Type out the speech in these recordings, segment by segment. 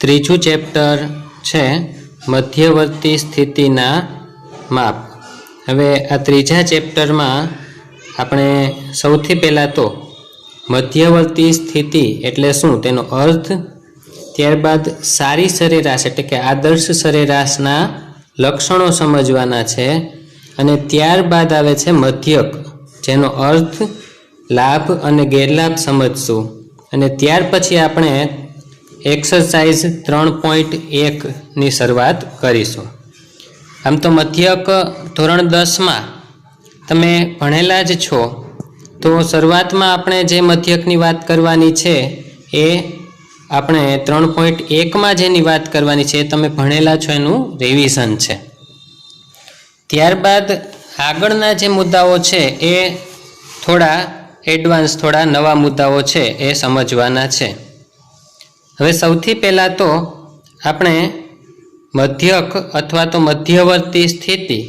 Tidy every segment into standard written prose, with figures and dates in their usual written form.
ત્રીજું ચેપ્ટર છે મધ્યવર્તી સ્થિતિના માપ। હવે આ ત્રીજા ચેપ્ટરમાં આપણે સૌથી પહેલાં તો મધ્યવર્તી સ્થિતિ એટલે શું તેનો અર્થ, ત્યારબાદ સારી સરેરાશ એટલે કે આદર્શ સરેરાશના લક્ષણો સમજવાના છે, અને ત્યારબાદ આવે છે મધ્યક, જેનો અર્થ, લાભ અને ગેરલાભ સમજશું, અને ત્યાર પછી આપણે એક્સરસાઇઝ 3.1ની શરૂઆત કરીશું। આમ તો મધ્યક ધોરણ 10માં તમે ભણેલા જ છો, તો શરૂઆતમાં આપણે જે મધ્યકની વાત કરવાની છે એ આપણે 3.1માં જેની વાત કરવાની છે એ તમે ભણેલા છો, એનું રિવિઝન છે। ત્યારબાદ આગળના જે મુદ્દાઓ છે એ થોડા એડવાન્સ, થોડા નવા મુદ્દાઓ છે એ સમજવાના છે। હવે સૌથી પહેલાં તો આપણે મધ્યક અથવા તો મધ્યવર્તી સ્થિતિ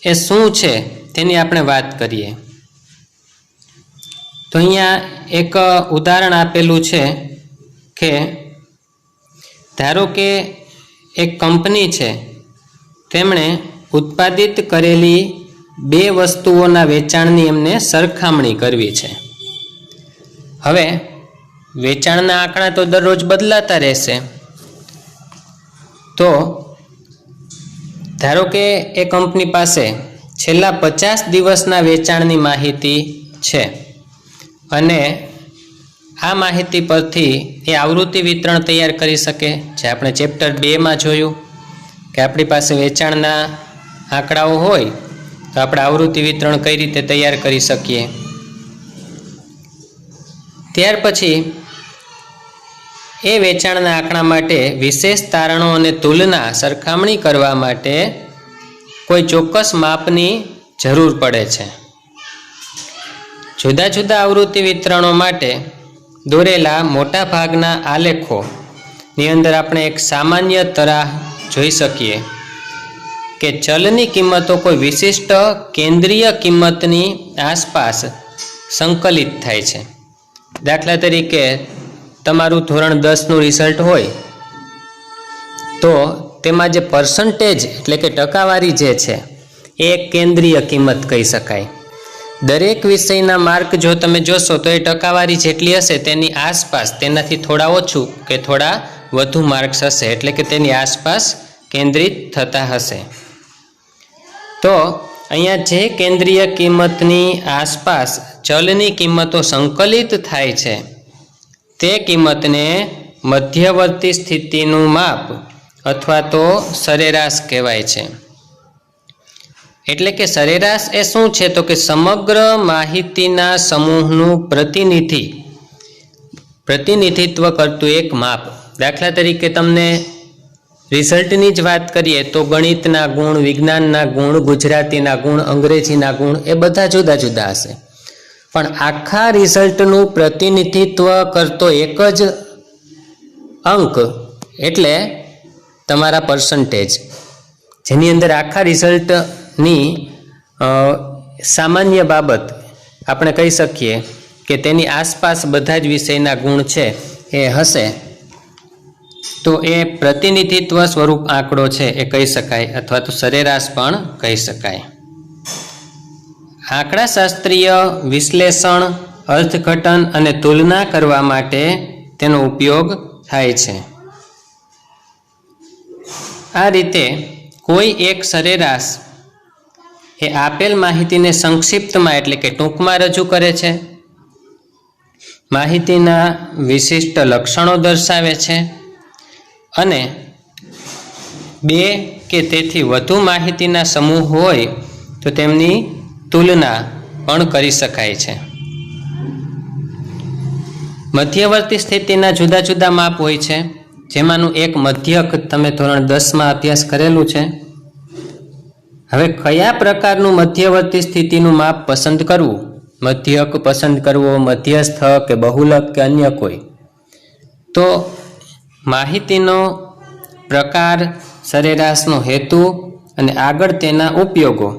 એ શું છે તેની આપણે વાત કરીએ। તો અહીંયા એક ઉદાહરણ આપેલું છે કે ધારો કે એક કંપની છે, તેમણે ઉત્પાદિત કરેલી 2 વસ્તુઓના વેચાણની એમને સરખામણી કરવી છે। હવે વેચાણના આંકડા તો દરરોજ બદલાતા રહેશે, તો ધારો કે એ કંપની પાસે છેલ્લા 50 દિવસના વેચાણની માહિતી છે, અને આ માહિતી પરથી એ આવૃત્તિ વિતરણ તૈયાર કરી શકે, જે આપણે ચેપ્ટર 2માં જોયું કે આપણી પાસે વેચાણના આંકડાઓ હોય તો આપણે આવૃત્તિ વિતરણ કઈ રીતે તૈયાર કરી શકીએ। ત્યાર પછી એ વેચાણના આંકડા માટે વિશેષ તારણો અને તુલના સરખામણી કરવા માટે કોઈ ચોક્કસ માપની જરૂર પડે છે। જુદા જુદા આવૃત્તિ વિતરણો માટે દોરેલા મોટા ભાગના આલેખોની અંદર આપણે એક સામાન્ય તરાહ જોઈ શકીએ કે ચલની કિંમતો કોઈ વિશિષ્ટ કેન્દ્રીય કિંમતની આસપાસ સંકલિત થાય છે। દાખલા તરીકે તમારું ધોરણ 10નું રિઝલ્ટ હોય તો તેમાં જે પર્સન્ટેજ એટલે કે ટકાવારી જે છે એ એક કેન્દ્રીય કિંમત કહી શકાય। દરેક વિષયના માર્ક જો તમે જોશો તો એ ટકાવારી જેટલી હશે તેની આસપાસ, તેનાથી થોડા ઓછું કે થોડા વધુ માર્ક્સ હશે, એટલે કે તેની આસપાસ કેન્દ્રિત થતા હશે। તો અહીંયા જે કેન્દ્રીય કિંમતની આસપાસ ચલની કિંમતો સંકલિત થાય છે તે કિંમતને મધ્યવર્તી સ્થિતિનું માપ અથવા તો સરેરાશ કહેવાય છે। એટલે કે સરેરાશ એ શું છે તો કે સમગ્ર માહિતીના સમૂહનું પ્રતિનિધિત્વ કરતું એક માપ। દાખલા તરીકે તમને રિઝલ્ટની જ વાત કરીએ તો ગણિતના ગુણ, વિજ્ઞાનના ગુણ, ગુજરાતીના ગુણ, અંગ્રેજીના ગુણ એ બધા જુદા જુદા હશે, પણ આખા રિઝલ્ટનું પ્રતિનિધિત્વ કરતો એક જ અંક એટલે તમારા પર્સન્ટેજ, જેની અંદર આખા રિઝલ્ટની સામાન્ય બાબત આપણે કહી શકીએ કે તેની આસપાસ બધા જ વિષયના ગુણ છે એ હશે, તો એ પ્રતિનિધિત્વ સ્વરૂપ આંકડો છે એ કહી શકાય, અથવા તો સરેરાશ પણ કહી શકાય। આંકડાશાસ્ત્રીય વિશ્લેષણ, અર્થઘટન અને તુલના કરવા માટે તેનો ઉપયોગ થાય છે। આ રીતે કોઈ એક સરેરાશ એ આપેલ માહિતીને સંક્ષિપ્તમાં એટલે કે ટૂંકમાં રજૂ કરે છે, માહિતીના વિશિષ્ટ લક્ષણો દર્શાવે છે, અને 2 કે તેથી વધુ માહિતીના સમૂહ હોય તો તેમની તુલના પણ કરી શકાય છે। મધ્યવર્તી સ્થિતિના જુદા જુદા માપ હોય છે, જેમાંનું એક મધ્યક તમે ધોરણ 10માં અભ્યાસ કરેલું છે। હવે કયા પ્રકારનું મધ્યવર્તી સ્થિતિનું માપ પસંદ કરવું, મધ્યક પસંદ કરવો, મધ્યસ્થ કે બહુલક કે અન્ય કોઈ, તો માહિતીનો પ્રકાર, સરેરાશનો હેતુ અને આગળ તેના ઉપયોગો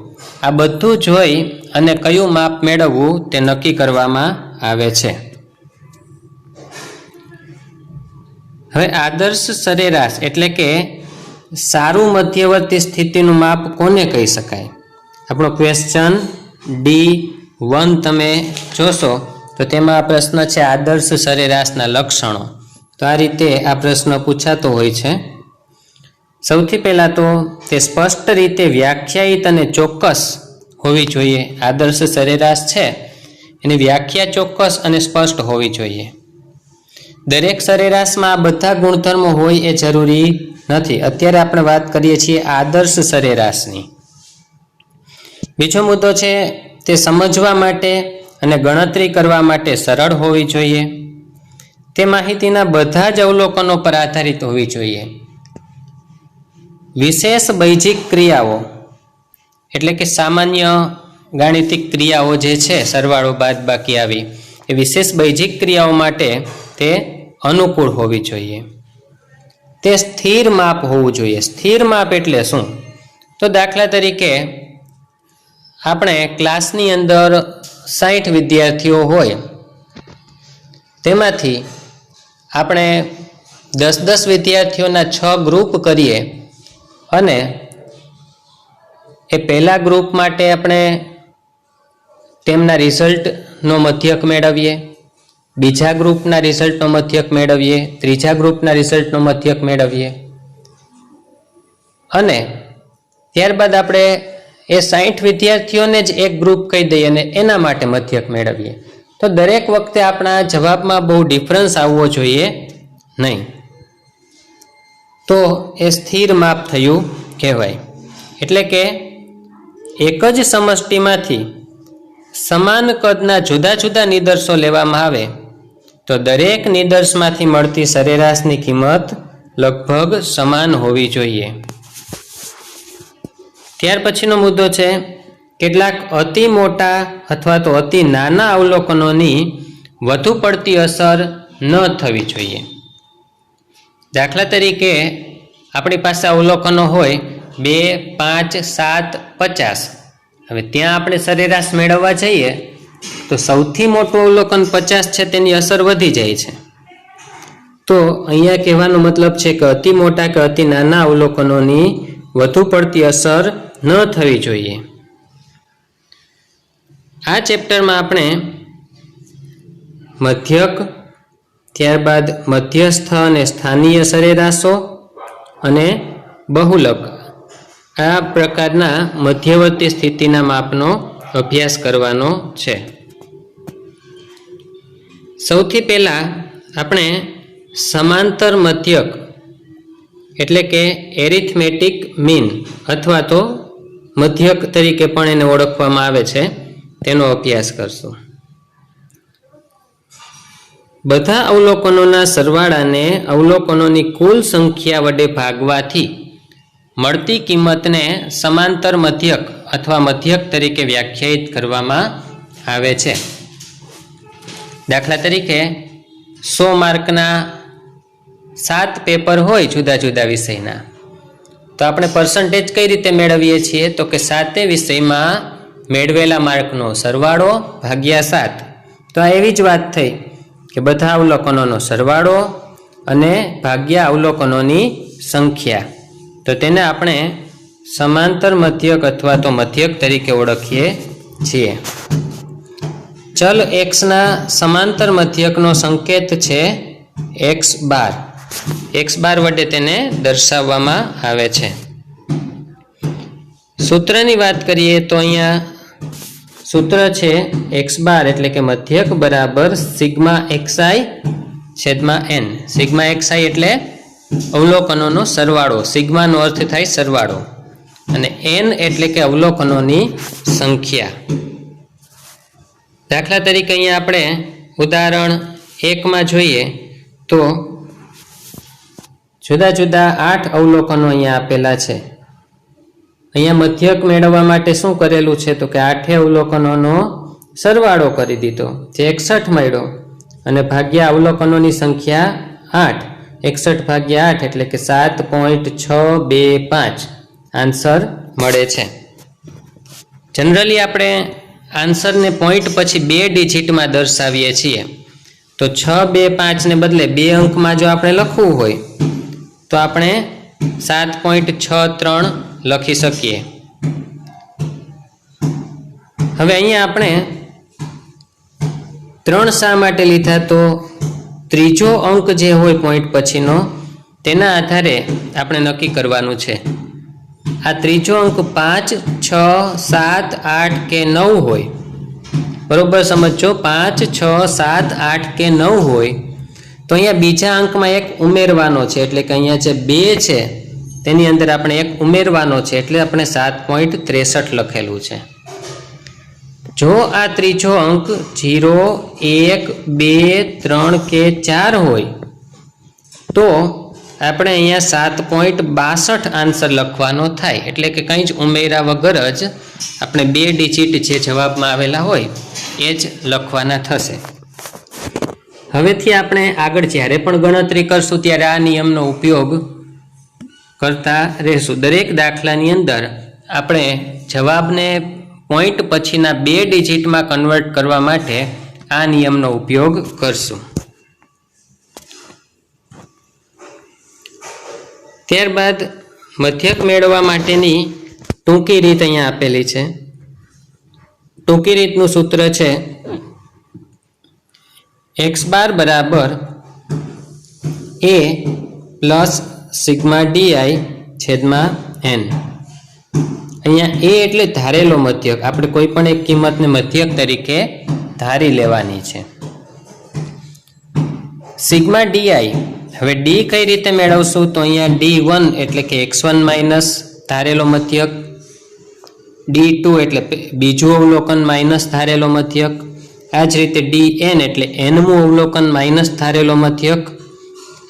આ બધું જોઈ અને કયું માપ મેળવવું તે નક્કી કરવામાં આવે છે। હવે આદર્શ સરેરાશ એટલે કે સારું મધ્યવર્તી સ્થિતિનું માપ કોને કહી શકાય? આપણો ક્વેશ્ચન D1 તમે જોશો તો તેમાં આ પ્રશ્ન છે આદર્શ સરેરાશના લક્ષણો. તો આ રીતે આ પ્રશ્ન પૂછાતો હોય છે. સૌથી પહેલાં તો તે સ્પષ્ટ રીતે વ્યાખ્યાયિત અને ચોક્કસ હોવી જોઈએ. આદર્શ સરેરાશ છે એની વ્યાખ્યા ચોક્કસ અને સ્પષ્ટ હોવી જોઈએ. દરેક સરેરાશમાં આ બધા ગુણધર્મો હોય એ જરૂરી નથી. અત્યારે આપણે વાત કરીએ છીએ આદર્શ સરેરાશની. બીજો મુદ્દો છે તે સમજવા માટે અને ગણતરી કરવા માટે સરળ હોવી જોઈએ. તે માહિતીના બધા જ અવલોકનો પર આધારિત હોવી જોઈએ. વિશેષ બૈજિક ક્રિયાઓ એટલે કે સામાન્ય ગાણિતિક ક્રિયાઓ જે છે સરવાળો બાદબાકી આવી એ વિશેષ બૈજિક ક્રિયાઓ માટે તે અનુકૂળ હોવી જોઈએ. તે સ્થિર માપ હોવું જોઈએ. સ્થિર માપ એટલે શું? તો દાખલા તરીકે આપણે ક્લાસની અંદર 60 વિદ્યાર્થીઓ હોય તેમાંથી આપણે 10-10 વિદ્યાર્થીઓના 6 ગ્રુપ કરીએ અને એ પહેલા ગ્રુપ માટે આપણે તેમના રિઝલ્ટનો મધ્યક મેળવીએ, બીજા ગ્રુપના રિઝલ્ટનો મધ્યક મેળવીએ, ત્રીજા ગ્રુપના રિઝલ્ટનો મધ્યક મેળવીએ અને ત્યારબાદ આપણે એ 60 વિદ્યાર્થીઓને જ એક ગ્રુપ કહી દઈએ અને એના માટે મધ્યક મેળવીએ. તો દરેક વખતે આપણા જવાબમાં બહુ ડિફરન્સ આવવો જોઈએ નહીં. તો એ સ્થિર માપ થયું કહેવાય. એટલે કે એક જ સમષ્ટિમાંથી સમાન કદના જુદા જુદા નિદર્શો લેવામાં આવે તો દરેક નિદર્શમાંથી મળતી સરેરાશની કિંમત લગભગ સમાન હોવી જોઈએ. ત્યાર પછીનો મુદ્દો છે કેટલાક અતિ મોટા અથવા તો અતિ નાના અવલોકનોની વધુ પડતી અસર ન થવી જોઈએ. દાખલા તરીકે આપણી પાસે અવલોકનો હોય 2, 5, 7, 50. હવે ત્યાં આપણે સરેરાશ મેળવવા જઈએ તો સૌથી મોટું અવલોકન 50 છે તેની અસર વધી જાય છે. તો અહીંયા કહેવાનો મતલબ છે કે અતિ મોટા કે અતિ નાના અવલોકનોની વધુ પડતી અસર ન થવી જોઈએ. આ ચેપ્ટરમાં આપણે મધ્યક, ત્યારબાદ મધ્યસ્થ અને સ્થાનીય સરેરાશો અને બહુલક આ પ્રકારના મધ્યવર્તી સ્થિતિના માપનો અભ્યાસ કરવાનો છે. સૌથી પહેલાં આપણે સમાંતર મધ્યક એટલે કે એરિથમેટિક મીન અથવા તો મધ્યક તરીકે પણ એને ઓળખવામાં આવે છે તેનો અભ્યાસ કરશું. બધા અવલોકનોના સરવાળાને અવલોકનોની કુલ સંખ્યા વડે ભાગવાથી મળતી કિંમતને સમાંતર મધ્યક અથવા મધ્યક તરીકે વ્યાખ્યાયિત કરવામાં આવે છે. દાખલા તરીકે 100 માર્કના 7 પેપર હોય જુદા જુદા વિષયના, તો આપણે પર્સન્ટેજ કઈ રીતે મેળવીએ છીએ? તો કે 7 વિષયમાં મેળવેલા માર્કનો સરવાળો ભાગ્યા 7. તો આ એવી જ વાત થઈ કે બધા અવલોકનોનો સરવાળો અને ભાગ્યા અવલોકનોની સંખ્યા. તો તેને આપણે સમાંતર મધ્યક અથવા તો મધ્યક તરીકે ઓળખીએ છીએ. ચલ xના સમાંતર મધ્યકનો સંકેત છે x બાર. x બાર વડે તેને દર્શાવવામાં આવે છે. સૂત્રની વાત કરીએ તો અહીંયા સૂત્ર છે x બાર એટલે કે મધ્યક બરાબર સિગ્મા xi છેદમાં n. સિગ્મા xi એટલે અવલોકનોનો સરવાળો. સિગ્માનો અર્થ થાય સરવાળો અને n એટલે કે અવલોકનોની સંખ્યા. દાખલા તરીકે અહીંયા આપણે ઉદાહરણ 1માં જોઈએ તો જુદા જુદા 8 અવલોકનો અહીંયા આપેલા છે. અહીંયા મધ્યક મેળવવા માટે શું કરેલું છે? તો કે 8 અવલોકનોનો સરવાળો કરી દીધો જે 61 મળ્યો અને ભાગ્યા અવલોકનોની સંખ્યા 8. 61 ભાગ્યા 8 એટલે કે 7.625 આન્સર મળે છે. જનરલી આપણે આન્સરને પોઈન્ટ પછી 2 ડિજિટમાં દર્શાવીએ છીએ. તો તો 6, 2, 5 ने बदले 2 अंकमां जो आपणे लखवुं होय तो आपणे 7.63 लखी सकीए। हवे अहींया आपणे 3 शा माटे लीधा तो त्रीजो अंक जे होय पॉइंट पछीनो तेना आधारे आपणे नक्की करवानुं छे। आ त्रीजो अंक 5, 6, 7, 8 के 9 होय, बरोबर समझो। 5, 6, 7, 8 के 9 होय तो अहींया बीजा अंकमां एक उमेरवानो छे, एटले के अहींया जे 2 छे तेनी अंदर आपणे एक उमेरवानो छे, एटले आपणे 7.63 लखेलुं छे। जो आ त्रीजो अंक 0, 1, 2, 3 के 4 होय तो આપણે અહીંયા 7.62 આન્સર લખવાનો થાય, એટલે કે કંઈ જ ઉમેરા વગર જ આપણે 2 ડિજિટ જે જવાબમાં આવેલા હોય એ જ લખવાના થશે। હવેથી આપણે આગળ જ્યારે પણ ગણતરી કરશું ત્યારે આ નિયમનો ઉપયોગ કરતા રહેશું। દરેક દાખલાની અંદર આપણે જવાબને પોઈન્ટ પછીના 2 ડિજિટમાં કન્વર્ટ કરવા માટે આ નિયમનો ઉપયોગ કરશું। ત્યારબાદ મધ્યક મેળવવા માટેની ટૂંકી રીત અહીંયા આપેલી છે। ટૂંકી રીતનું સૂત્ર છે x બાર બરાબર a પ્લસ સિગ્મા ડીઆઈ છેદમાં n। અહીંયા a એટલે ધારેલો મધ્યક, આપણે કોઈ પણ એક કિંમતને મધ્યક તરીકે ધારી લેવાની છે। સિગ્મા ડીઆઈ, હવે ડી કઈ રીતે મેળવશું તો અહીંયા d1 એટલે કે x1 માઇનસ ધારેલો મધ્યક, d2 એટલે બીજું અવલોકન માઇનસ ધારેલો મધ્યક, આ જ રીતે dn એટલે nમું અવલોકન માઇનસ ધારેલો મધ્યક।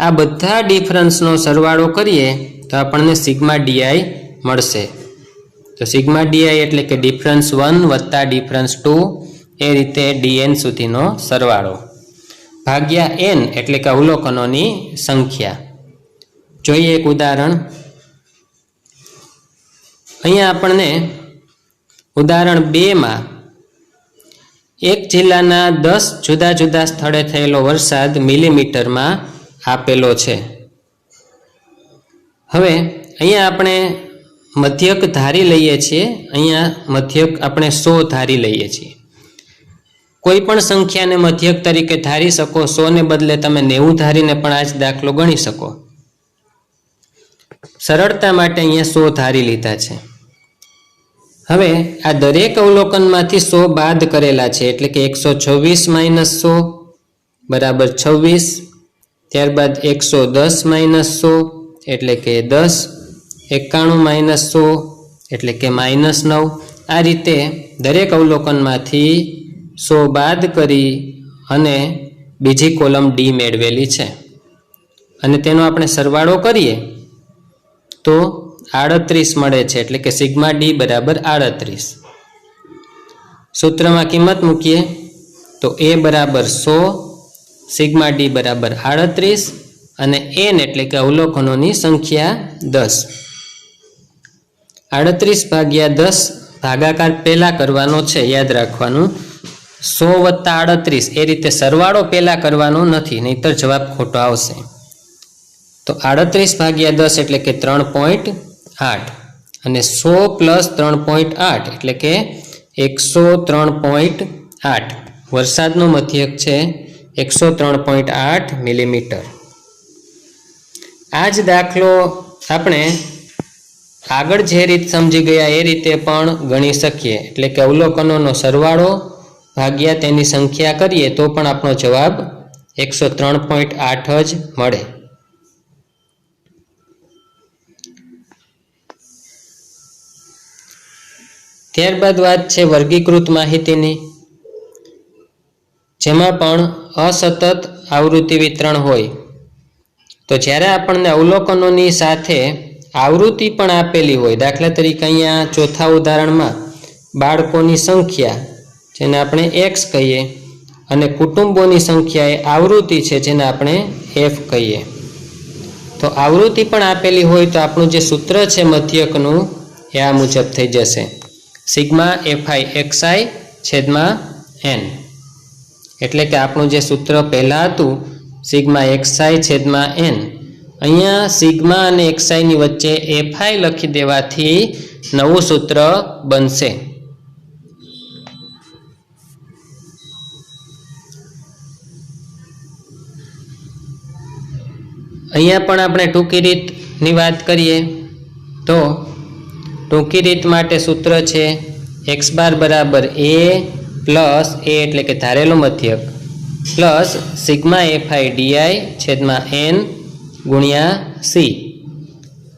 આ બધા ડિફરન્સનો સરવાળો કરીએ તો આપણને સિગ્મા ડીઆઈ મળશે। તો સિગ્મા ડીઆઈ એટલે કે ડિફરન્સ 1 વત્તા ડિફરન્સ 2, એ રીતે dn સુધીનો સરવાળો ભાગ્યા n એટલે કે અવલોકનોની સંખ્યા। જોઈએ એક ઉદાહરણ। અહીંયા આપણને ઉદાહરણ 2 માં એક જિલ્લાના 10 જુદા જુદા સ્થળે થયેલો વરસાદ મિલીમીટરમાં આપેલો છે। હવે અહીંયા આપણે મધ્યક ધારી લઈએ છીએ, અહીંયા મધ્યક આપણે 100 ધારી લઈએ છીએ। કોઈ પણ સંખ્યાને મધ્યક તરીકે ધારી શકો, 100 ને બદલે તમે 90 ધારીને પણ આ જ દાખલો ગણી શકો। સરળતા માટે અહીંયા 100 ધારી લીધા છે। હવે આ દરેક અવલોકનમાંથી 100 બાદ કરેલા છે, એટલે કે 126 માઇનસ 100 બરાબર 26, ત્યારબાદ 110 માઇનસ 100 એટલે કે 10, 91 માઇનસ 100 એટલે કે માઇનસ 9। આ રીતે દરેક અવલોકનમાંથી 100 બાદ કરી અને બીજી કોલમ ડી મેળવેલી છે, અને તેનો આપણે સરવાળો કરીએ તો 38 મળે છે, એટલે કે સિગ્મા ડી બરાબર 38। સૂત્રમાં કિંમત મૂકીએ તો a બરાબર 100, સિગ્મા ડી બરાબર 38 અને n એટલે કે અવલોકનોની સંખ્યા 10। 38 ભાગ્યા 10 ભાગાકાર પહેલા કરવાનો છે, યાદ રાખવાનું। 100 વત્તા 38 એ રીતે સરવાળો પહેલા કરવાનો નથી, નહીતર જવાબ ખોટો આવશે। તો 38 ભાગ્યા 10 એટલે કે 3.8 અને 100 પ્લસ 3.8 એટલે કે 103.8। વરસાદનું મધ્યક છે 103.8 મિલીમીટર। આ જ દાખલો આપણે આગળ જે રીત સમજી ગયા એ રીતે પણ ગણી શકીએ, એટલે કે અવલોકનોનો સરવાળો ભાગ્યા તેની સંખ્યા કરીએ તો પણ આપણો જવાબ 103.8 જ મળે। ત્યારબાદ વાત છે વર્ગીકૃત માહિતીની, જેમાં પણ અસતત આવૃત્તિ વિતરણ હોય તો જ્યારે આપણને અવલોકનોની સાથે આવૃત્તિ પણ આપેલી હોય, દાખલા તરીકે અહીંયા ચોથા ઉદાહરણમાં બાળકોની સંખ્યા જેને આપણે x કહીએ અને કુટુંબોની સંખ્યા એ આવૃત્તિ છે જેને આપણે f કહીએ, તો આવૃત્તિ પણ આપેલી હોય તો આપણું જે સૂત્ર છે મધ્યકનું એ આ મુજબ થઈ જશે, સિગ્મા fi xi છેદમાં n। એટલે કે આપણું જે સૂત્ર પહેલાં હતું સિગ્મા xi છેદમાં n, અહીંયા સિગ્મા અને xi ની વચ્ચે fi લખી દેવાથી નવું સૂત્ર બનશે. અહીંયા પણ આપણે ટૂંકી રીતની વાત કરીએ તો ટૂંકી રીત માટે સૂત્ર છે x બાર બરાબર a પ્લસ a એટલે કે ધારેલો મધ્યક પ્લસ સિગ્મા fi di છેદમાં n ગુણ્યા c.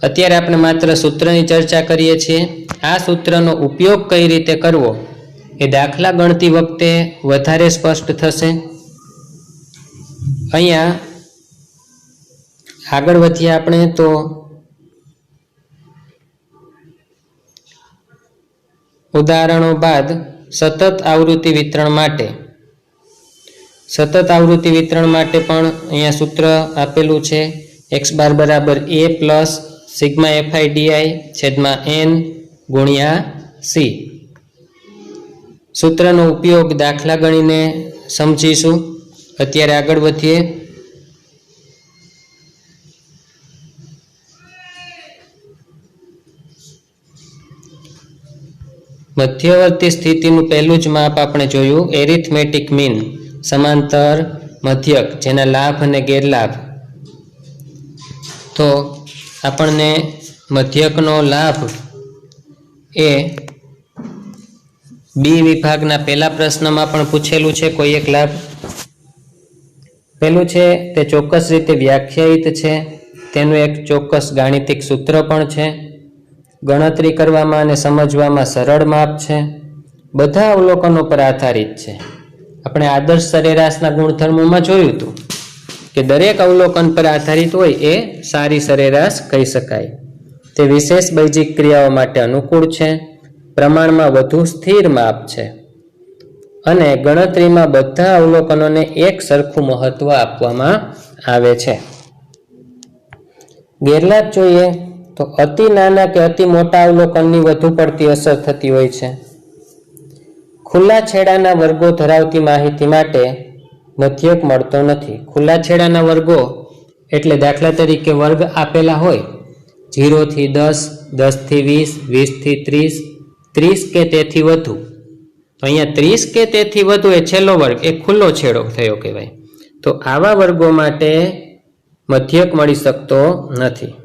અત્યારે આપણે માત્ર સૂત્રની ચર્ચા કરીએ છીએ. આ સૂત્રનો ઉપયોગ કઈ રીતે કરવો એ દાખલા ગણતી વખતે વધારે સ્પષ્ટ થશે. અહીંયા આગળ વધીએ આપણે તો ઉદાહરણો બાદ સતત આવૃત્તિ વિતરણ માટે પણ અહીંયા સૂત્ર આપેલું છે x બાર બરાબર a plus sigma fi di છેદમાં n ગુણ્યા c. સૂત્રનો ઉપયોગ દાખલા ગણીને સમજીશું. અત્યારે આગળ વધીએ. મધ્યવર્તી સ્થિતિનું પહેલું જ માપ આપણે જોયું એરિથમેટિક મીન, સમાંતર મધ્યક જેના લાભ અને ગેરલાભ. તો આપણને મધ્યકનો લાભ એ બી વિભાગના પહેલા પ્રશ્નમાં પણ પૂછેલું છે. કોઈ એક લાભ પહેલું છે તે ચોક્કસ રીતે વ્યાખ્યાયિત છે, તેનું એક ચોક્કસ ગાણિતિક સૂત્ર પણ છે, ગણતરી કરવામાં અને સમજવામાં સરળ માપ છે, બધા અવલોકનો પર આધારિત છે. આપણે આદર્શ સરેરાશના ગુણધર્મોમાં જોયું હતું કે દરેક અવલોકન પર આધારિત હોય એ સારી સરેરાશ કહી શકાય. તે વિશેષ બૈજિક ક્રિયાઓ માટે અનુકૂળ છે, પ્રમાણમાં વધુ સ્થિર માપ છે અને ગણતરીમાં બધા અવલોકનોને એક સરખું મહત્વ આપવામાં આવે છે. ગેરલાભ જોઈએ તો અતિ નાના કે અતિ મોટા અવલોકનની વધુ પડતી અસર થતી હોય છે. ખુલ્લા છેડાના વર્ગો ધરાવતી માહિતી માટે મધ્યક મળતો નથી. ખુલ્લા છેડાના વર્ગો એટલે દાખલા તરીકે વર્ગ આપેલા હોય 0 થી 10, 10 થી 20, 20 થી 30, 30 કે તેથી વધુ. તો અહીંયા 30 કે તેથી વધુ એ છેલ્લો વર્ગ, એ ખુલ્લો છેડો થયો કહેવાય. તો આવા વર્ગો માટે મધ્યક મળી શકતો નથી.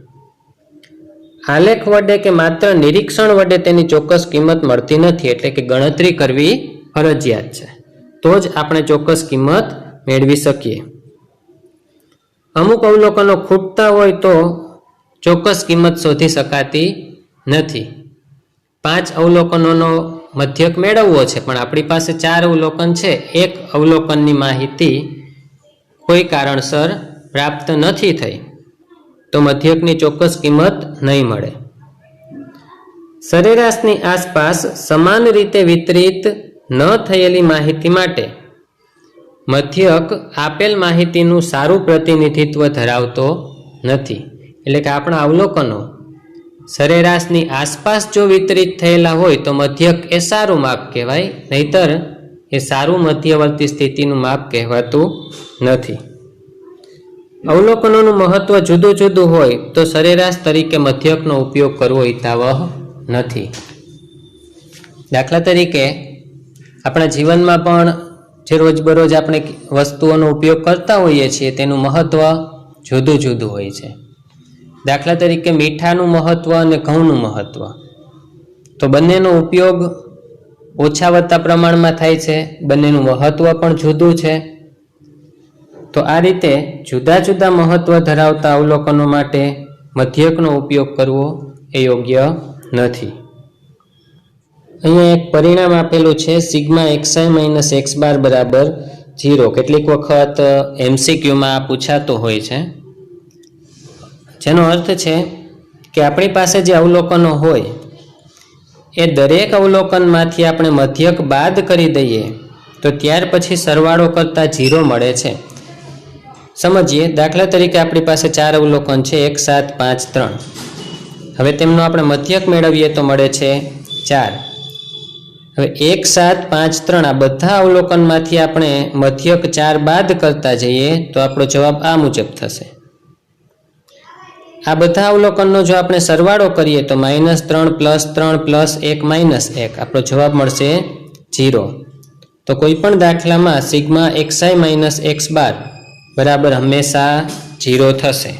આલેખ વડે કે માત્ર નિરીક્ષણ વડે તેની ચોક્કસ કિંમત મળતી નથી, એટલે કે ગણતરી કરવી ફરજિયાત છે, તો જ આપણે ચોક્કસ કિંમત મેળવી શકીએ. અમુક અવલોકનો ખૂટતા હોય તો ચોક્કસ કિંમત શોધી શકાતી નથી. 5 અવલોકનોનો મધ્યક મેળવવો છે પણ આપણી પાસે 4 અવલોકન છે, એક અવલોકનની માહિતી કોઈ કારણસર પ્રાપ્ત નથી થઈ તો મધ્યકની ચોક્કસ કિંમત નહીં મળે. સરેરાશની આસપાસ સમાન રીતે વિતરિત ન થયેલી માહિતી માટે મધ્યક આપેલ માહિતીનું સારું પ્રતિનિધિત્વ ધરાવતો નથી. એટલે કે આપણા અવલોકનો સરેરાશની આસપાસ જો વિતરિત થયેલા હોય તો મધ્યક એ સારું માપ કહેવાય, નહીતર એ સારું મધ્યવર્તી સ્થિતિનું માપ કહેવાતું નથી. અવલોકનોનું મહત્વ જુદું જુદું હોય તો સરેરાશ તરીકે મધ્યકનો ઉપયોગ કરવો હિતાવહ નથી. દાખલા તરીકે આપણા જીવનમાં પણ જે રોજબરોજ આપણે વસ્તુઓનો ઉપયોગ કરતા હોઈએ છીએ તેનું મહત્વ જુદું જુદું હોય છે. દાખલા તરીકે મીઠાનું મહત્વ અને ઘઉંનું મહત્વ, તો બંનેનો ઉપયોગ ઓછા વત્તા પ્રમાણમાં થાય છે, બંનેનું મહત્વ પણ જુદું છે. તો આ રીતે જુદા જુદા મહત્વ ધરાવતા અવલોકનો માટે મધ્યકનો ઉપયોગ કરવો એ યોગ્ય નથી. અહીંયા એક પરિણામ આપેલું છે સિગ્મા xi માઇનસ x બાર બરાબર 0. કેટલીક વખત MCQમાં પૂછાતો હોય છે, જેનો અર્થ છે કે આપણી પાસે જે અવલોકનો હોય એ દરેક અવલોકનમાંથી આપણે મધ્યક બાદ કરી દઈએ તો ત્યાર પછી સરવાળો કરતાં 0 મળે છે. સમજીએ. દાખલા તરીકે આપણી પાસે 4 અવલોકન છે 1, 7, 5, 3. હવે તેમનો આપણે મધ્યક મેળવીએ તો મળે છે 4. હવે 1 7 5 3 આ બધા અવલોકનમાંથી આપણે મધ્યક 4 બાદ કરતા જઈએ તો આપણો જવાબ આ મુજબ થશે। આ બધા અવલોકનનો જો આપણે સરવાળો કરીએ તો -3 + 3 + 1 - 1 આપણો જવાબ મળશે 0। તો કોઈ પણ દાખલામાં સિગ્મા xi - x બાર બરાબર હંમેશા 0 થશે।